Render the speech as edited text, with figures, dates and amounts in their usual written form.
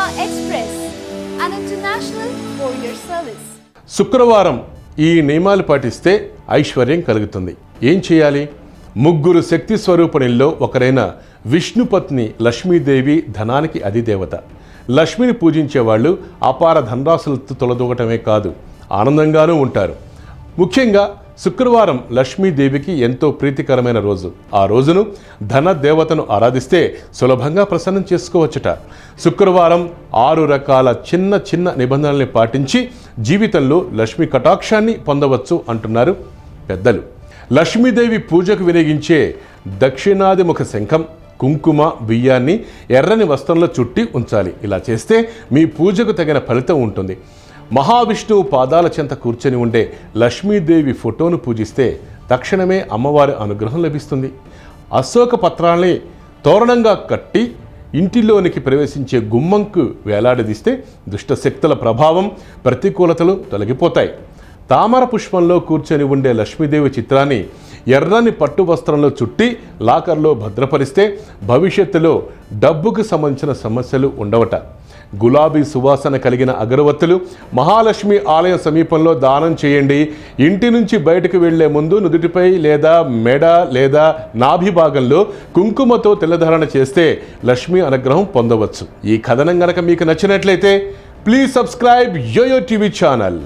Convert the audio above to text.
Express, an international courier service. శుక్రవారం ఈ నియమాలు పాటిస్తే ఐశ్వర్యం కలుగుతుంది. ఏం చేయాలి? ముగ్గురు శక్తి స్వరూపిణుల్లో ఒకరైన విష్ణుపత్ని లక్ష్మీదేవి ధనానికి అధిదేవత. లక్ష్మిని పూజించే వాళ్ళు అపార ధనరాశులతో తొలదూగటమే కాదు, ఆనందంగానూ ఉంటారు. ముఖ్యంగా శుక్రవారం లక్ష్మీదేవికి ఎంతో ప్రీతికరమైన రోజు. ఆ రోజును ధన దేవతను ఆరాధిస్తే సులభంగా ప్రసన్నం చేసుకోవచ్చుట. శుక్రవారం 6 రకాల చిన్న చిన్న నిబంధనల్ని పాటించి జీవితంలో లక్ష్మీ కటాక్షాన్ని పొందవచ్చు అంటున్నారు పెద్దలు. లక్ష్మీదేవి పూజకు వినియోగించే దక్షిణాదిముఖ శంఖం, కుంకుమ, బియ్యాన్ని ఎర్రని వస్త్రంలో చుట్టి ఉంచాలి. ఇలా చేస్తే మీ పూజకు తగిన ఫలితం ఉంటుంది. మహావిష్ణువు పాదాల చెంత కూర్చొని ఉండే లక్ష్మీదేవి ఫోటోను పూజిస్తే తక్షణమే అమ్మవారి అనుగ్రహం లభిస్తుంది. అశోక పత్రాల్ని తోరణంగా కట్టి ఇంటిలోనికి ప్రవేశించే గుమ్మంకు వేలాడదీస్తే దుష్టశక్తుల ప్రభావం, ప్రతికూలతలు తొలగిపోతాయి. తామర పుష్పంలో కూర్చొని ఉండే లక్ష్మీదేవి చిత్రాన్ని ఎర్రని పట్టు వస్త్రంలో చుట్టి లాకర్లో భద్రపరిస్తే భవిష్యత్తులో డబ్బుకు సంబంధించిన సమస్యలు ఉండవట. గులాబీ సువాసన కలిగిన అగరవత్తులు మహాలక్ష్మి ఆలయం సమీపంలో దానం చేయండి. ఇంటి నుంచి బయటకు వెళ్లే ముందు నుదుటిపై లేదా మెడ లేదా నాభి భాగంలో కుంకుమతో తెల్లధారణ చేస్తే లక్ష్మి అనుగ్రహం పొందవచ్చు. ఈ కథనం గనక మీకు నచ్చినట్లయితే please subscribe YoYo TV channel.